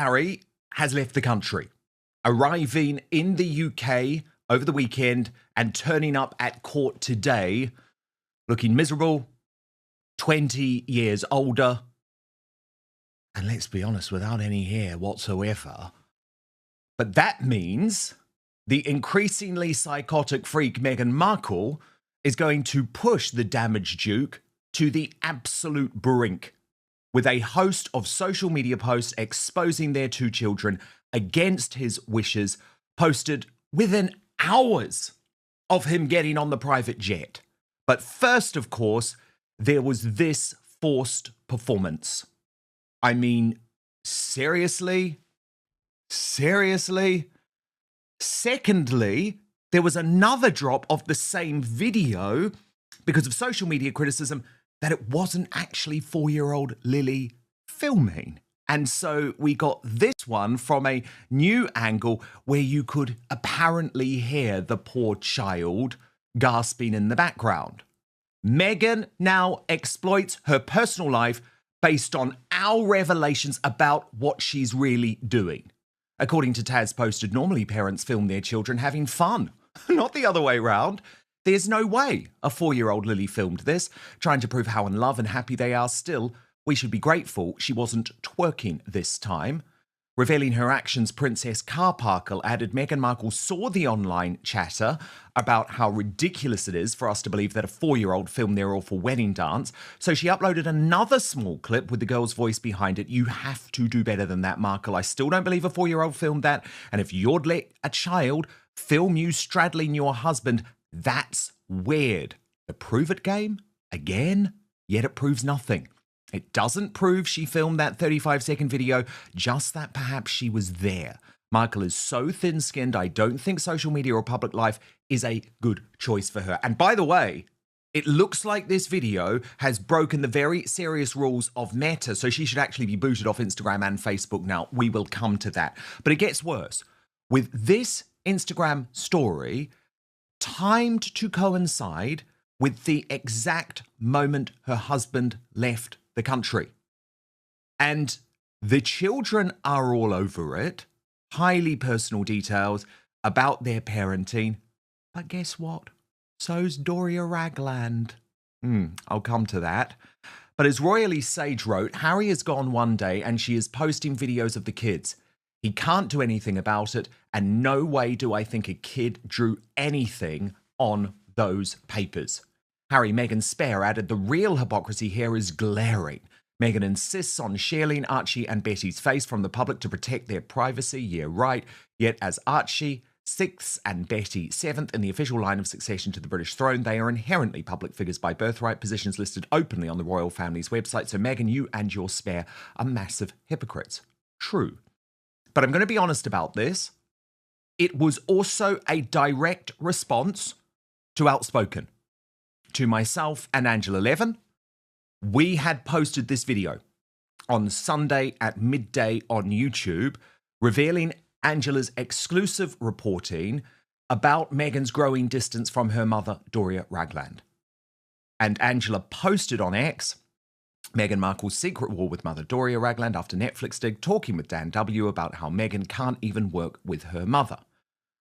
Harry has left the country, arriving in the UK over the weekend and turning up at court today, looking miserable, 20 years older, and let's be honest, without any hair whatsoever. But that means the increasingly psychotic freak Meghan Markle is going to push the damaged Duke to the absolute brink, with a host of social media posts exposing their two children against his wishes, posted within hours of him getting on the private jet. But first, of course, there was this forced performance. I mean, seriously? Seriously? Secondly, there was another drop of the same video because of social media criticism that it wasn't actually 4-year-old Lily filming. And so we got this one from a new angle where you could apparently hear the poor child gasping in the background. Meghan now exploits her personal life based on our revelations about what she's really doing. According to Taz posted, normally parents film their children having fun, not the other way round. There's no way a 4-year-old Lily filmed this, trying to prove how in love and happy they are still. We should be grateful she wasn't twerking this time. Revealing her actions, Princess Carparkle added Meghan Markle saw the online chatter about how ridiculous it is for us to believe that a 4-year-old filmed their awful wedding dance, so she uploaded another small clip with the girl's voice behind it. You have to do better than that, Markle. I still don't believe a 4-year-old filmed that, and if you'd let a child film you straddling your husband, that's weird. The prove it game? Again? Yet it proves nothing. It doesn't prove she filmed that 35-second video, just that perhaps she was there. Markle is so thin-skinned, I don't think social media or public life is a good choice for her. And by the way, it looks like this video has broken the very serious rules of Meta, so she should actually be booted off Instagram and Facebook now. We will come to that. But it gets worse. With this Instagram story timed to coincide with the exact moment her husband left the country. And the children are all over it. Highly personal details about their parenting. But guess what? So's Doria Ragland. I'll come to that. But as Royally Sage wrote, Harry has gone one day and she is posting videos of the kids. He can't do anything about it, and no way do I think a kid drew anything on those papers. Harry Meghan's spare added, the real hypocrisy here is glaring. Meghan insists on shielding Archie and Betty's face from the public to protect their privacy. Yeah, right. Yet as Archie 6th and Betty 7th in the official line of succession to the British throne, they are inherently public figures by birthright, positions listed openly on the royal family's website. So Meghan, you and your spare are massive hypocrites. True. But I'm going to be honest about this. It was also a direct response to Outspoken. To myself and Angela Levin, we had posted this video on Sunday at midday on YouTube, revealing Angela's exclusive reporting about Meghan's growing distance from her mother, Doria Ragland. And Angela posted on X, Meghan Markle's secret war with mother Doria Ragland after Netflix dig, talking with Dan W. about how Meghan can't even work with her mother.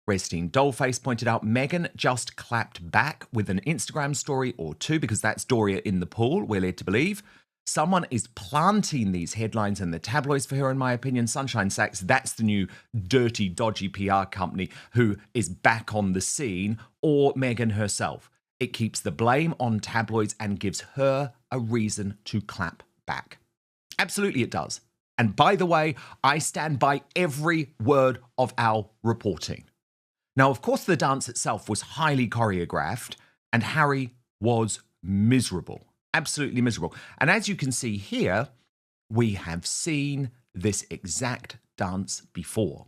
Resting Dollface pointed out Meghan just clapped back with an Instagram story or two because that's Doria in the pool, we're led to believe. Someone is planting these headlines in the tabloids for her, in my opinion. Sunshine Sachs, that's the new dirty, dodgy PR company who is back on the scene, or Meghan herself. It keeps the blame on tabloids and gives her a reason to clap back. Absolutely it does. And by the way, I stand by every word of our reporting. Now, of course, the dance itself was highly choreographed, and Harry was miserable, absolutely miserable. And as you can see here, we have seen this exact dance before.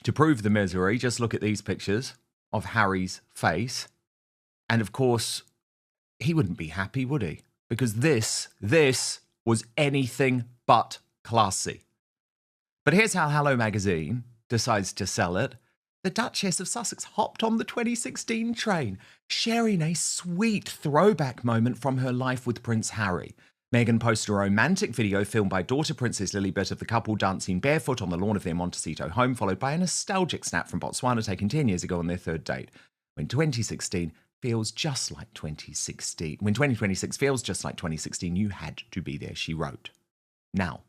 To prove the misery, just look at these pictures of Harry's face. And of course, he wouldn't be happy, would he? Because this was anything but classy. But here's how Hello Magazine decides to sell it. The Duchess of Sussex hopped on the 2016 train, sharing a sweet throwback moment from her life with Prince Harry. Meghan posted a romantic video filmed by daughter Princess Lilibet of the couple dancing barefoot on the lawn of their Montecito home, followed by a nostalgic snap from Botswana taken 10 years ago on their third date. When 2016 feels just like 2016, when 2026 feels just like 2016, you had to be there, she wrote. Now,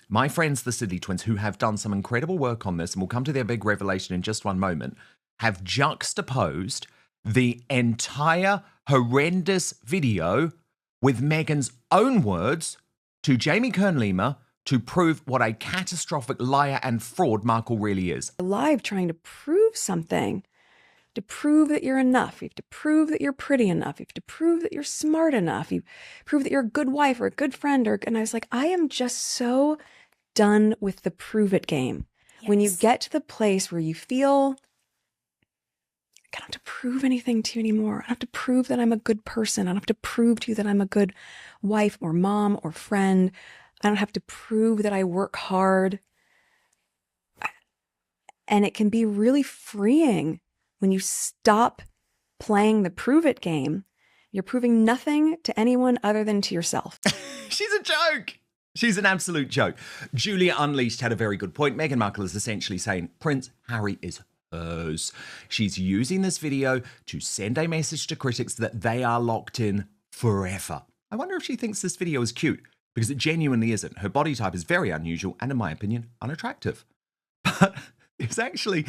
my friends, the Sidley twins, who have done some incredible work on this, and we'll come to their big revelation in just one moment, have juxtaposed the entire horrendous video with Meghan's own words to Jamie Kern-Lima to prove what a catastrophic liar and fraud Markle really is. Alive trying to prove something, to prove that you're enough. You have to prove that you're pretty enough. You have to prove that you're smart enough. You prove that you're a good wife or a good friend. And I was like, I am just so done with the prove it game. Yes. When you get to the place where you feel I don't have to prove anything to you anymore. I don't have to prove that I'm a good person. I don't have to prove to you that I'm a good wife or mom or friend. I don't have to prove that I work hard. And it can be really freeing when you stop playing the prove it game. You're proving nothing to anyone other than to yourself. She's a joke. She's an absolute joke. Julia Unleashed had a very good point. Meghan Markle is essentially saying Prince Harry is hers. She's using this video to send a message to critics that they are locked in forever. I wonder if she thinks this video is cute, because it genuinely isn't. Her body type is very unusual and, in my opinion, unattractive. But there's actually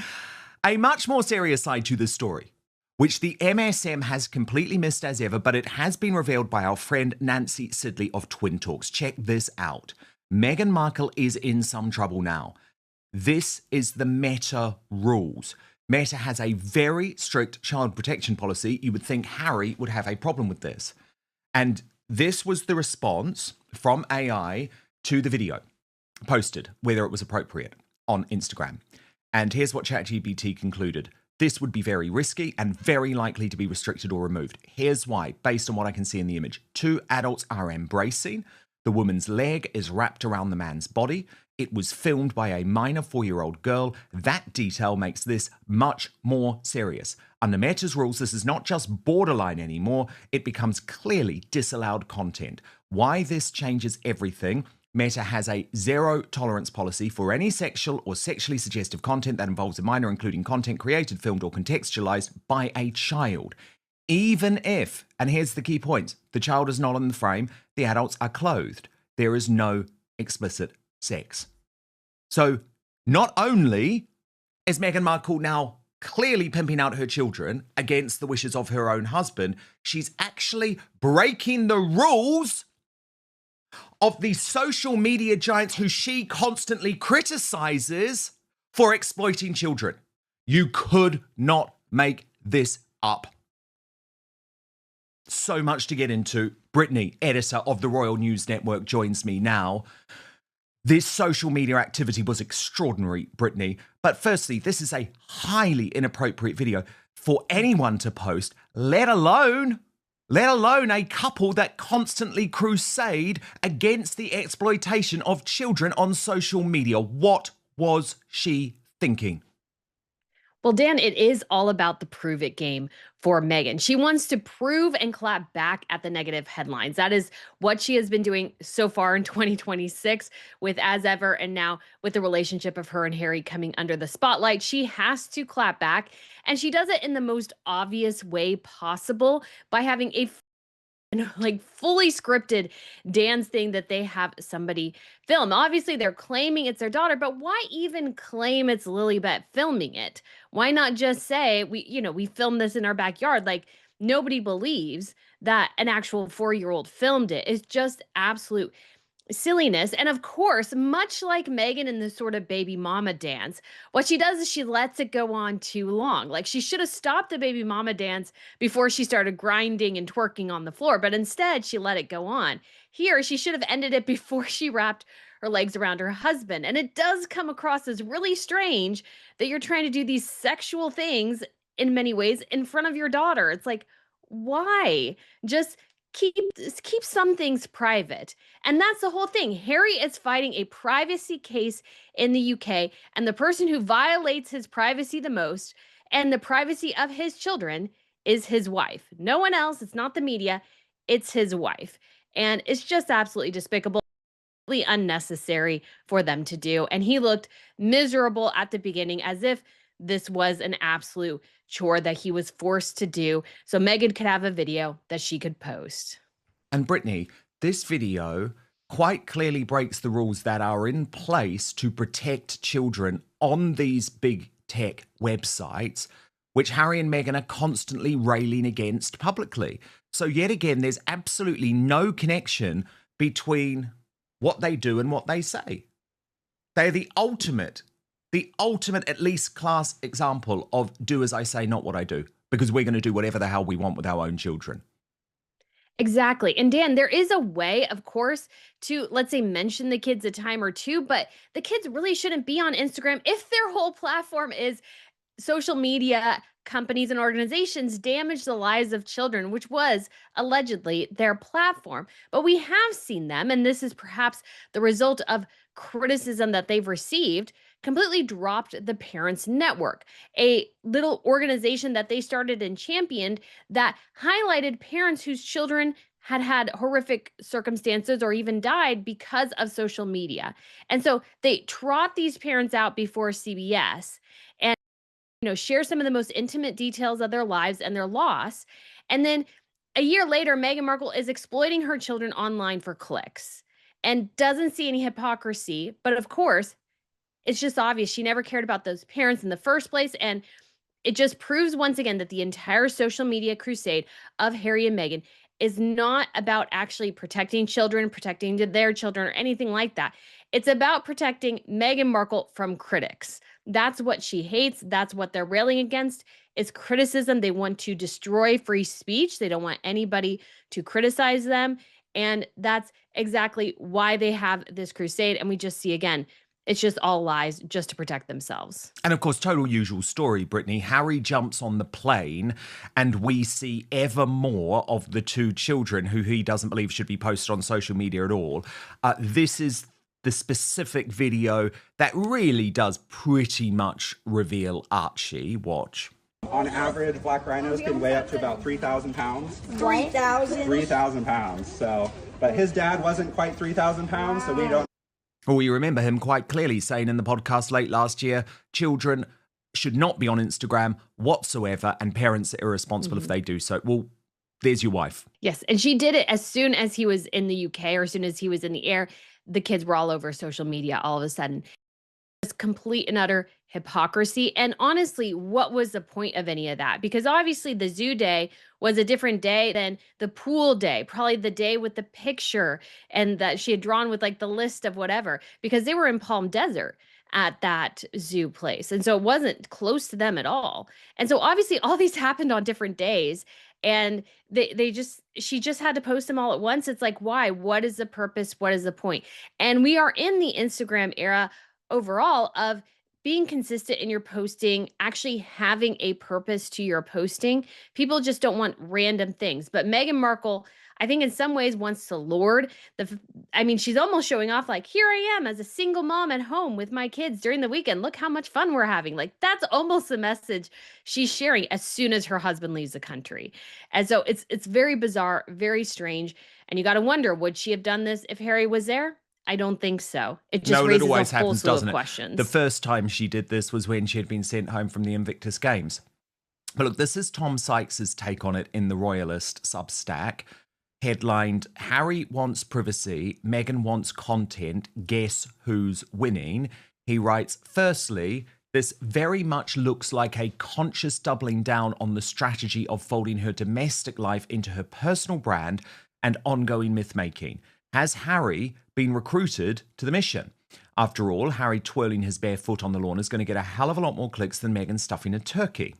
a much more serious side to this story, which the MSM has completely missed as ever, but it has been revealed by our friend Nancy Sidley of Twin Talks. Check this out. Meghan Markle is in some trouble now. This is the Meta rules. Meta has a very strict child protection policy. You would think Harry would have a problem with this. And this was the response from AI to the video posted, whether it was appropriate, on Instagram. And here's what ChatGPT concluded. This would be very risky and very likely to be restricted or removed. Here's why, based on what I can see in the image. 2 adults are embracing. The woman's leg is wrapped around the man's body. It was filmed by a minor 4-year-old girl. That detail makes this much more serious. Under Meta's rules, this is not just borderline anymore. It becomes clearly disallowed content. Why this changes everything? Meta has a zero tolerance policy for any sexual or sexually suggestive content that involves a minor, including content created, filmed, or contextualized by a child. Even if, and here's the key point, the child is not in the frame, the adults are clothed. There is no explicit sex. So not only is Meghan Markle now clearly pimping out her children against the wishes of her own husband, she's actually breaking the rules of the social media giants who she constantly criticizes for exploiting children. You could not make this up. So much to get into. Brittany, editor of the Royal News Network, joins me now. This social media activity was extraordinary, Brittany. But firstly, this is a highly inappropriate video for anyone to post, let alone a couple that constantly crusade against the exploitation of children on social media. What was she thinking? Well, Dan, it is all about the prove it game for Meghan. She wants to prove and clap back at the negative headlines. That is what she has been doing so far in 2026 with As Ever, and now with the relationship of her and Harry coming under the spotlight. She has to clap back, and she does it in the most obvious way possible by having a fully scripted dance thing that they have somebody film. Obviously, they're claiming it's their daughter, but why even claim it's Lilibet filming it? Why not just say we filmed this in our backyard? Like, nobody believes that an actual 4-year-old filmed it. It's just absolute silliness. And of course, much like Meghan in the sort of baby mama dance, what she does is she lets it go on too long. Like, she should have stopped the baby mama dance before she started grinding and twerking on the floor, but instead she let it go on. Here, she should have ended it before she wrapped her legs around her husband. And it does come across as really strange that you're trying to do these sexual things in many ways in front of your daughter. It's like, why? Just keep some things private. And that's the whole thing. Harry is fighting a privacy case in the UK, and the person who violates his privacy the most and the privacy of his children is his wife. No one else. It's not the media. It's his wife. And it's just absolutely despicable, unnecessary for them to do. And he looked miserable at the beginning, as if this was an absolute chore that he was forced to do so Meghan could have a video that she could post. And Brittany, this video quite clearly breaks the rules that are in place to protect children on these big tech websites, which Harry and Meghan are constantly railing against publicly. So yet again, there's absolutely no connection between what they do and what they say. They're the ultimate, at least class example of do as I say, not what I do, because we're going to do whatever the hell we want with our own children. Exactly. And Dan, there is a way, of course, to, let's say, mention the kids a time or two, but the kids really shouldn't be on Instagram if their whole platform is social media companies and organizations damage the lives of children, which was allegedly their platform. But we have seen them, and this is perhaps the result of criticism that they've received, completely dropped the Parents Network, a little organization that they started and championed that highlighted parents whose children had horrific circumstances or even died because of social media. And so they trot these parents out before CBS and share some of the most intimate details of their lives and their loss. And then a year later, Meghan Markle is exploiting her children online for clicks and doesn't see any hypocrisy. But of course, it's just obvious she never cared about those parents in the first place. And it just proves once again that the entire social media crusade of Harry and Meghan is not about actually protecting children, protecting their children, or anything like that. It's about protecting Meghan Markle from critics. That's what she hates. That's what they're railing against, is criticism. They want to destroy free speech. They don't want anybody to criticize them. And that's exactly why they have this crusade. And we just see, again, it's just all lies just to protect themselves. And of course, total usual story, Brittany. Harry jumps on the plane and we see ever more of the two children who he doesn't believe should be posted on social media at all. This is the specific video that really does pretty much reveal Archie. Watch. On average, black rhinos can weigh up to about 3,000 pounds. 3,000? 3,000 pounds. So, but his dad wasn't quite 3,000 pounds, so we don't. Well, we remember him quite clearly saying in the podcast late last year, children should not be on Instagram whatsoever, and parents are irresponsible if they do so. Well, there's your wife. Yes, and she did it as soon as he was in the UK, or as soon as he was in the air. The kids were all over social media all of a sudden. It's complete and utter hypocrisy. And honestly, what was the point of any of that? Because obviously the zoo day was a different day than the pool day, probably the day with the picture and that she had drawn with like the list of whatever, because they were in Palm Desert at that zoo place. And so it wasn't close to them at all. And so obviously all these happened on different days. And she just had to post them all at once. It's like, why? What is the purpose? What is the point? And we are in the Instagram era overall of being consistent in your posting, actually having a purpose to your posting. People just don't want random things. But Meghan Markle, I think in some ways wants to lord she's almost showing off like, here I am as a single mom at home with my kids during the weekend. Look how much fun we're having. Like that's almost the message she's sharing as soon as her husband leaves the country. And so it's very bizarre, very strange. And you got to wonder, would she have done this if Harry was there? I don't think so. It just raises a whole slew of questions. The first time she did this was when she had been sent home from the Invictus Games. But look, this is Tom Sykes' take on it in the Royalist Substack. Headlined, Harry wants privacy, Meghan wants content, guess who's winning? He writes, firstly, this very much looks like a conscious doubling down on the strategy of folding her domestic life into her personal brand and ongoing myth-making. Has Harry been recruited to the mission? After all, Harry twirling his bare foot on the lawn is going to get a hell of a lot more clicks than Meghan stuffing a turkey.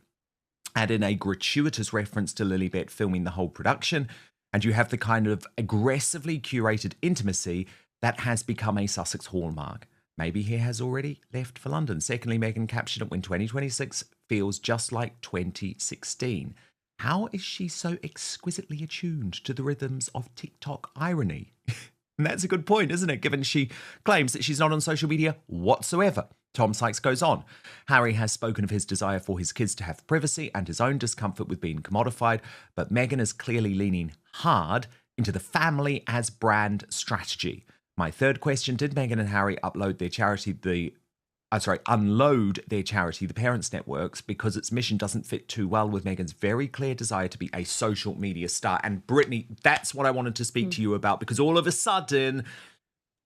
Add in a gratuitous reference to Lilibet filming the whole production, and you have the kind of aggressively curated intimacy that has become a Sussex hallmark. Maybe he has already left for London. Secondly, Meghan captured it when 2026 feels just like 2016. How is she so exquisitely attuned to the rhythms of TikTok irony? And that's a good point, isn't it? Given she claims that she's not on social media whatsoever. Tom Sykes goes on. Harry has spoken of his desire for his kids to have privacy and his own discomfort with being commodified, but Meghan is clearly leaning hard into the family as brand strategy. My third question, did Meghan and Harry unload their charity, the Parents Networks, because its mission doesn't fit too well with Meghan's very clear desire to be a social media star? And Brittany, that's what I wanted to speak to you about, because all of a sudden,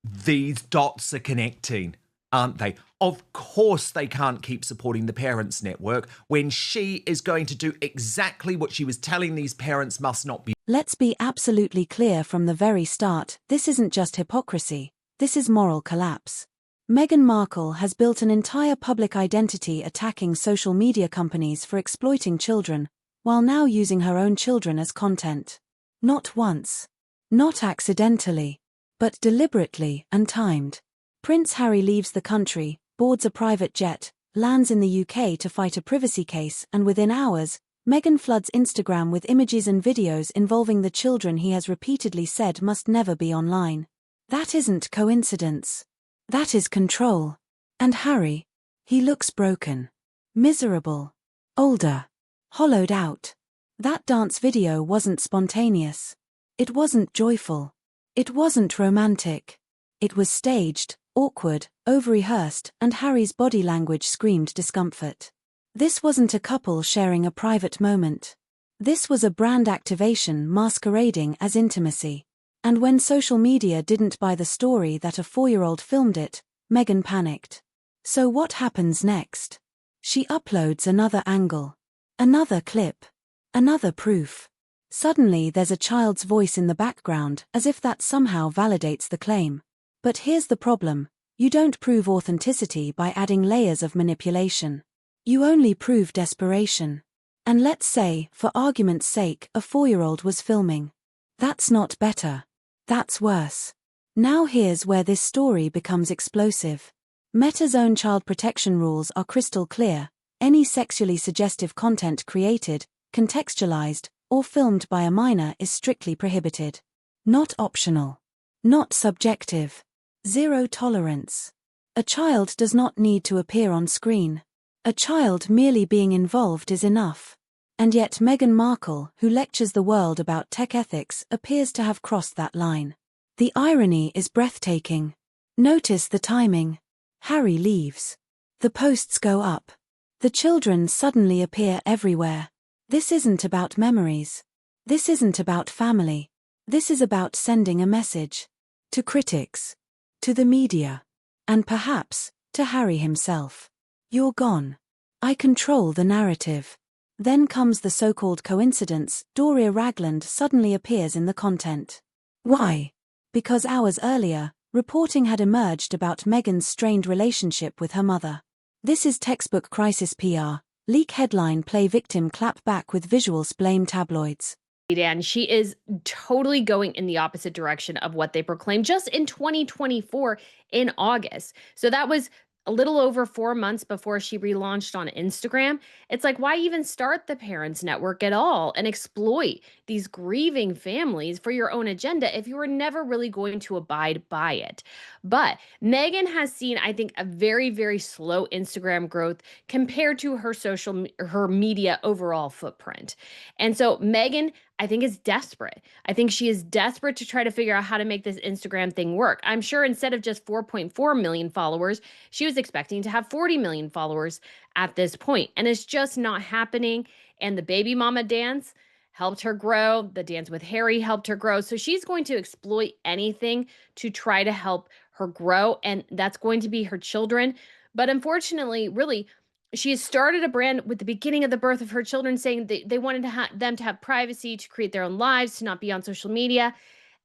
these dots are connecting, aren't they? Of course they can't keep supporting the Parents Network when she is going to do exactly what she was telling these parents must not be. Let's be absolutely clear from the very start, this isn't just hypocrisy, this is moral collapse. Meghan Markle has built an entire public identity attacking social media companies for exploiting children, while now using her own children as content. Not once. Not accidentally. But deliberately and timed. Prince Harry leaves the country, boards a private jet, lands in the UK to fight a privacy case, and within hours, Meghan floods Instagram with images and videos involving the children he has repeatedly said must never be online. That isn't coincidence. That is control. And Harry? He looks broken. Miserable. Older. Hollowed out. That dance video wasn't spontaneous. It wasn't joyful. It wasn't romantic. It was staged, awkward, over-rehearsed, and Harry's body language screamed discomfort. This wasn't a couple sharing a private moment. This was a brand activation masquerading as intimacy. And when social media didn't buy the story that a 4-year-old filmed it, Meghan panicked. So what happens next? She uploads another angle. Another clip. Another proof. Suddenly there's a child's voice in the background, as if that somehow validates the claim. But here's the problem. You don't prove authenticity by adding layers of manipulation. You only prove desperation. And let's say, for argument's sake, a 4-year-old was filming. That's not better. That's worse. Now here's where this story becomes explosive. Meta's own child protection rules are crystal clear. Any sexually suggestive content created, contextualized, or filmed by a minor is strictly prohibited. Not optional. Not subjective. Zero tolerance. A child does not need to appear on screen. A child merely being involved is enough. And yet Meghan Markle, who lectures the world about tech ethics, appears to have crossed that line. The irony is breathtaking. Notice the timing. Harry leaves. The posts go up. The children suddenly appear everywhere. This isn't about memories. This isn't about family. This is about sending a message. To critics. To the media. And perhaps, to Harry himself. You're gone. I control the narrative. Then comes the so-called coincidence, Doria Ragland suddenly appears in the content. Why? Because hours earlier, reporting had emerged about Meghan's strained relationship with her mother. This is textbook crisis PR. Leak headline, play victim, clap back with visuals, blame tabloids. Dan, she is totally going in the opposite direction of what they proclaimed just in 2024 in August. So that was a little over 4 months before she relaunched on Instagram. It's like, why even start the Parents Network at all and exploit these grieving families for your own agenda if you were never really going to abide by it? But Meghan has seen, I think, a very, very slow Instagram growth compared to her media overall footprint. And so Meghan, I think, is desperate. I think she is desperate to try to figure out how to make this Instagram thing work. I'm sure instead of just 4.4 million followers, she was expecting to have 40 million followers at this point. And it's just not happening. And the baby mama dance helped her grow. The dance with Harry helped her grow. So she's going to exploit anything to try to help her grow. And that's going to be her children. But unfortunately, really, she has started a brand with the beginning of the birth of her children, saying they wanted them to have privacy, to create their own lives, to not be on social media.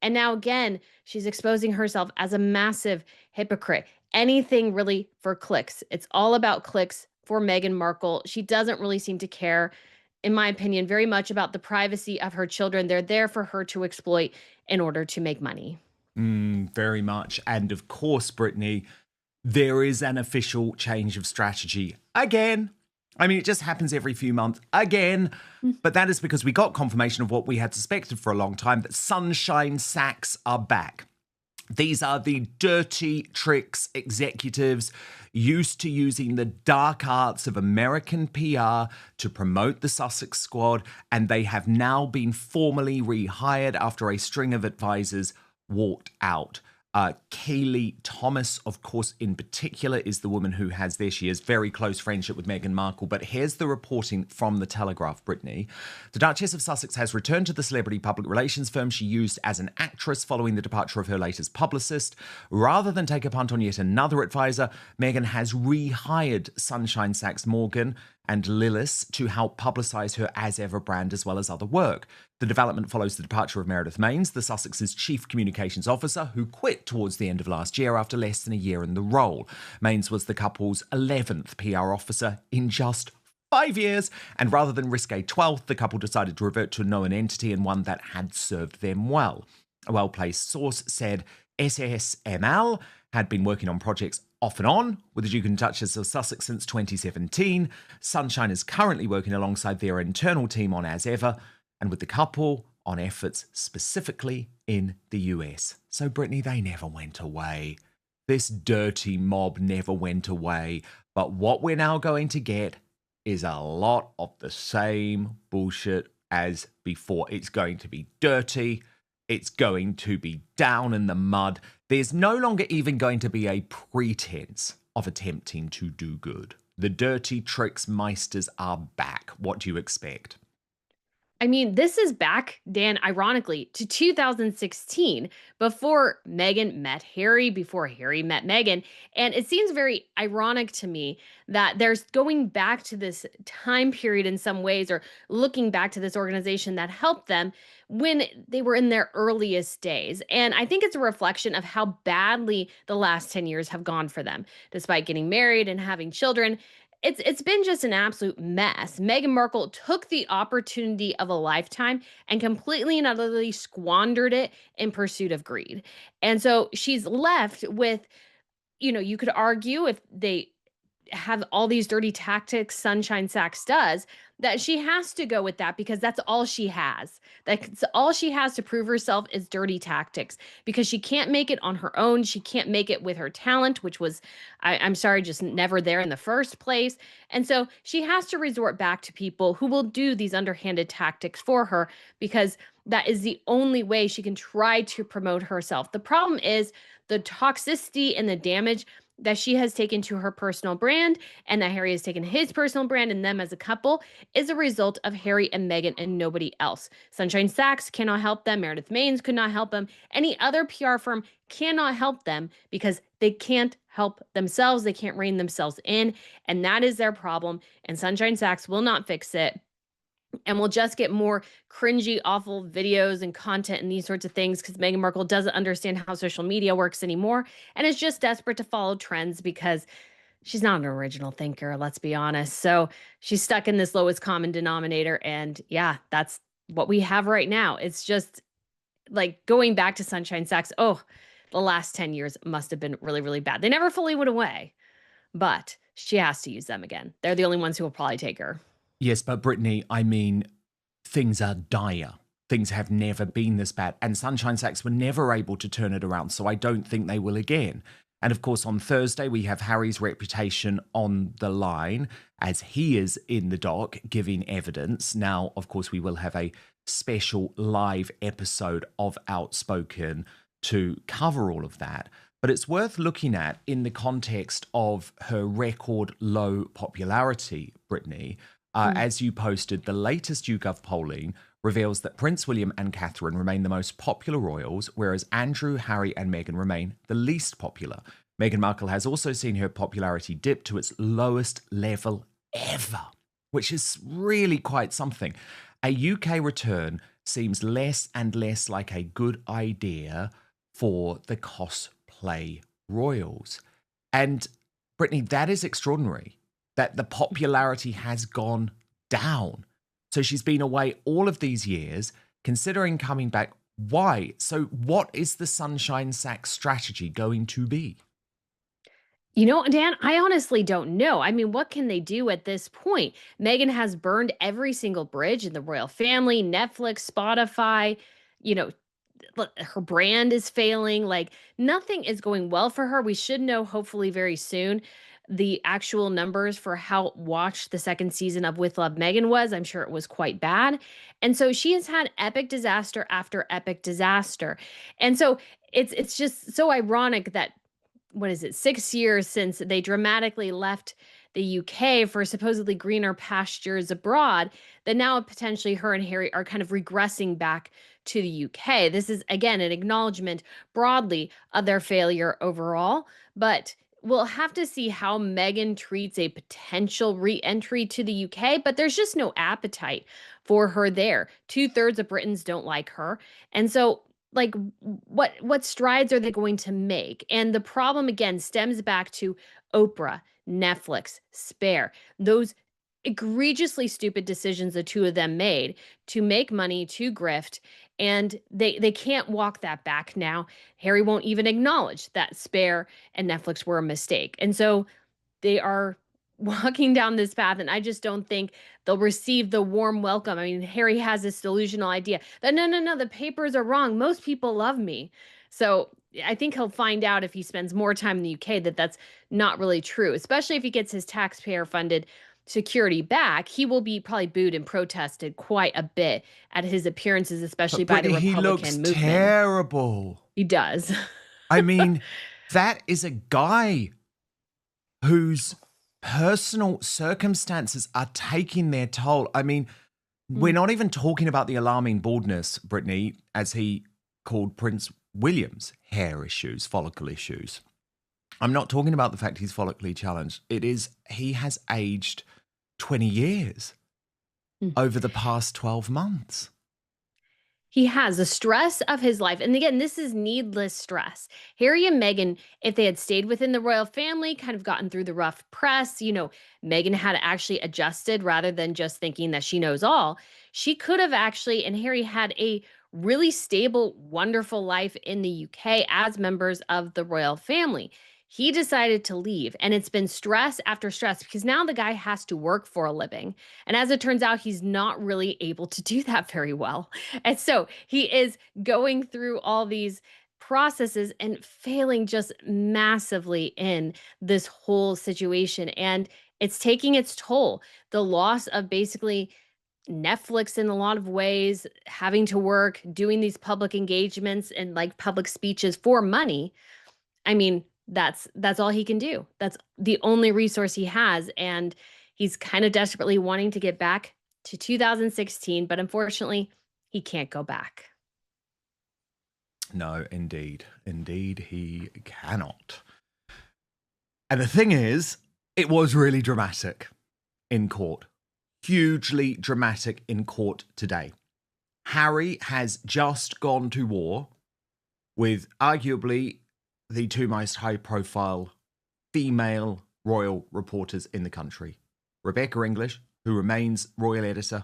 And now again, she's exposing herself as a massive hypocrite. Anything really for clicks. It's all about clicks for Meghan Markle. She doesn't really seem to care, in my opinion, very much about the privacy of her children. They're there for her to exploit in order to make money. Very much. And of course, Brittany, there is an official change of strategy again. I mean, it just happens every few months again. But that is because we got confirmation of what we had suspected for a long time, that Sunshine Sacks are back. These are the dirty tricks executives used to using the dark arts of American PR to promote the Sussex squad, and they have now been formally rehired after a string of advisors walked out. Kayleigh Thomas, of course, in particular, is the woman who has there. She has very close friendship with Meghan Markle. But here's the reporting from The Telegraph, Brittany. The Duchess of Sussex has returned to the celebrity public relations firm she used as an actress following the departure of her latest publicist. Rather than take a punt on yet another advisor, Meghan has rehired Sunshine Sachs Morgan and Lillis to help publicise her As Ever brand as well as other work. The development follows the departure of Meredith Maines, the Sussex's chief communications officer, who quit towards the end of last year after less than a year in the role. Maines was the couple's 11th PR officer in just 5 years, and rather than risk a 12th, the couple decided to revert to a known entity and one that had served them well. A well-placed source said SSML had been working on projects off and on with the Duke and Duchess of Sussex since 2017. Sunshine is currently working alongside their internal team on As Ever, and with the couple on efforts specifically in the US. So, Brittany, they never went away. This dirty mob never went away. But what we're now going to get is a lot of the same bullshit as before. It's going to be dirty. It's going to be down in the mud. There's no longer even going to be a pretense of attempting to do good. The dirty tricks meisters are back. What do you expect? I mean, this is back, Dan, ironically, to 2016, before Meghan met Harry, before Harry met Meghan. And it seems very ironic to me that there's going back to this time period in some ways, or looking back to this organization that helped them when they were in their earliest days. And I think it's a reflection of how badly the last 10 years have gone for them, despite getting married and having children. It's been just an absolute mess. Meghan Markle took the opportunity of a lifetime and completely and utterly squandered it in pursuit of greed. And so she's left with, you could argue, if they have all these dirty tactics Sunshine Sachs does, that she has to go with that because that's all she has. That's all she has to prove herself is dirty tactics, because she can't make it on her own. She can't make it with her talent, which was, I'm sorry, just never there in the first place. And so she has to resort back to people who will do these underhanded tactics for her, because that is the only way she can try to promote herself. The problem is the toxicity and the damage that she has taken to her personal brand, and that Harry has taken his personal brand and them as a couple, is a result of Harry and Meghan and nobody else. Sunshine Sachs cannot help them. Meredith Maines could not help them. Any other PR firm cannot help them because they can't help themselves. They can't rein themselves in, and that is their problem. And Sunshine Sachs will not fix it. And we'll just get more cringy, awful videos and content and these sorts of things, because Meghan Markle doesn't understand how social media works anymore and is just desperate to follow trends because she's not an original thinker, let's be honest. So she's stuck in this lowest common denominator. And yeah, that's what we have right now. It's just like going back to Sunshine Sachs. Oh, the last 10 years must have been really, really bad. They never fully went away, but she has to use them again. They're the only ones who will probably take her. Yes, but Brittany, I mean, things are dire. Things have never been this bad. And Sunshine Sachs were never able to turn it around, so I don't think they will again. And of course, on Thursday, we have Harry's reputation on the line as he is in the dock giving evidence. Now, of course, we will have a special live episode of Outspoken to cover all of that. But it's worth looking at in the context of her record low popularity, Brittany. As you posted, the latest YouGov polling reveals that Prince William and Catherine remain the most popular royals, whereas Andrew, Harry, and Meghan remain the least popular. Meghan Markle has also seen her popularity dip to its lowest level ever, which is really quite something. A UK return seems less and less like a good idea for the cosplay royals. And Brittany, that is extraordinary, that the popularity has gone down. So she's been away all of these years, considering coming back. Why? So what is the Sunshine Sachs strategy going to be? Dan, I honestly don't know. I mean, what can they do at this point? Meghan has burned every single bridge in the royal family, Netflix, Spotify, you know, her brand is failing. Like nothing is going well for her. We should know hopefully very soon the actual numbers for how watched the second season of With Love Meghan was. I'm sure it was quite bad. And so she has had epic disaster after epic disaster. And so it's just so ironic that what is it, 6 years since they dramatically left the UK for supposedly greener pastures abroad, that now potentially her and Harry are kind of regressing back to the UK. This is, again, an acknowledgement broadly of their failure overall, but we'll have to see how Meghan treats a potential re-entry to the UK, but there's just no appetite for her there. 2/3 of Britons don't like her. And so like what strides are they going to make? And the problem again stems back to Oprah, Netflix, Spare, those egregiously stupid decisions the two of them made to make money, to grift, and they can't walk that back now. Harry won't even acknowledge that Spare and Netflix were a mistake. And so they are walking down this path, and I just don't think they'll receive the warm welcome. I mean, Harry has this delusional idea that no, the papers are wrong. Most people love me. So I think he'll find out if he spends more time in the UK that that's not really true, especially if he gets his taxpayer-funded security back. He will be probably booed and protested quite a bit at his appearances, especially by the Brittany, Republican he looks movement. terrible. He does. I mean, that is a guy whose personal circumstances are taking their toll. I mean, we're not even talking about the alarming baldness, Brittany, as he called Prince William's hair issues, follicle issues. I'm not talking about the fact he's follically challenged. It is, he has aged 20 years over the past 12 months. He has the stress of his life. And again, this is needless stress. Harry and Meghan, if they had stayed within the royal family, kind of gotten through the rough press, Meghan had actually adjusted rather than just thinking that she knows all. She could have actually, and Harry had a really stable, wonderful life in the UK as members of the royal family. He decided to leave, and it's been stress after stress because now the guy has to work for a living. And as it turns out, he's not really able to do that very well. And so he is going through all these processes and failing just massively in this whole situation. And it's taking its toll. The loss of basically Netflix in a lot of ways, having to work, doing these public engagements and like public speeches for money. I mean, that's all he can do. That's the only resource he has. And he's kind of desperately wanting to get back to 2016, but unfortunately, he can't go back. No, indeed. Indeed, he cannot. And the thing is, it was really dramatic in court. Hugely dramatic in court today. Harry has just gone to war with arguably the two most high-profile female royal reporters in the country. Rebecca English, who remains royal editor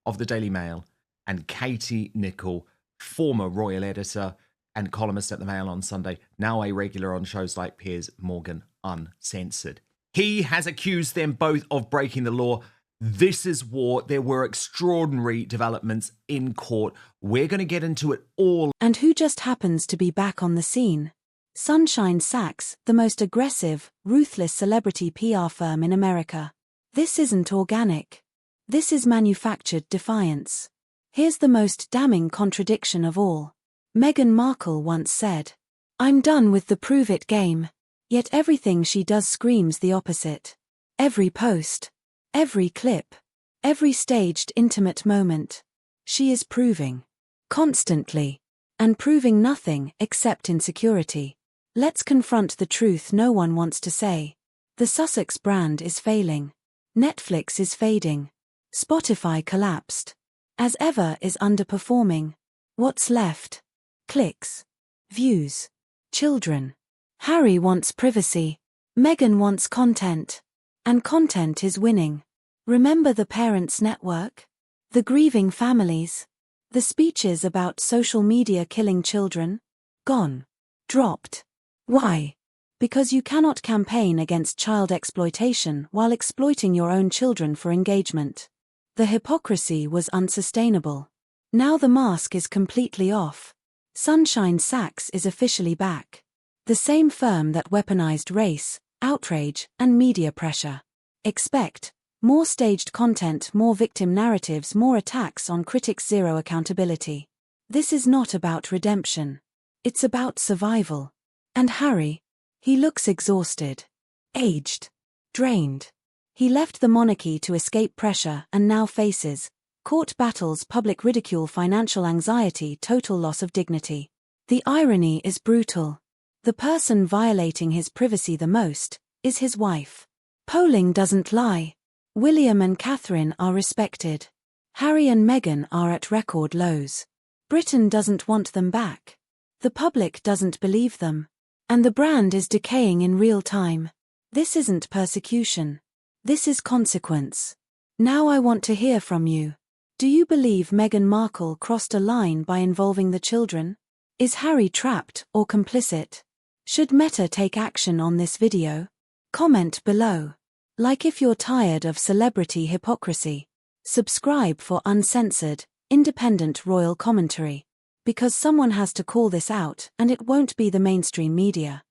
of the Daily Mail, and Katie Nicholl, former royal editor and columnist at the Mail on Sunday, now a regular on shows like Piers Morgan Uncensored. He has accused them both of breaking the law. This is war. There were extraordinary developments in court. We're going to get into it all. And who just happens to be back on the scene? Sunshine Sachs, the most aggressive, ruthless celebrity PR firm in America. This isn't organic. This is manufactured defiance. Here's the most damning contradiction of all. Meghan Markle once said, "I'm done with the prove it game." Yet everything she does screams the opposite. Every post, every clip, every staged intimate moment. She is proving. Constantly. And proving nothing except insecurity. Let's confront the truth no one wants to say. The Sussex brand is failing. Netflix is fading. Spotify collapsed. As ever is underperforming. What's left? Clicks. Views. Children. Harry wants privacy. Meghan wants content. And content is winning. Remember the Parents Network? The grieving families? The speeches about social media killing children? Gone. Dropped. Why? Because you cannot campaign against child exploitation while exploiting your own children for engagement. The hypocrisy was unsustainable. Now the mask is completely off. Sunshine Sachs is officially back. The same firm that weaponized race, outrage, and media pressure. Expect more staged content, more victim narratives, more attacks on critics, zero accountability. This is not about redemption. It's about survival. And Harry? He looks exhausted. Aged. Drained. He left the monarchy to escape pressure and now faces court battles, public ridicule, financial anxiety, total loss of dignity. The irony is brutal. The person violating his privacy the most is his wife. Polling doesn't lie. William and Catherine are respected. Harry and Meghan are at record lows. Britain doesn't want them back. The public doesn't believe them. And the brand is decaying in real time. This isn't persecution. This is consequence. Now I want to hear from you. Do you believe Meghan Markle crossed a line by involving the children? Is Harry trapped or complicit? Should Meta take action on this video? Comment below. Like if you're tired of celebrity hypocrisy. Subscribe for uncensored, independent royal commentary. Because someone has to call this out, and it won't be the mainstream media.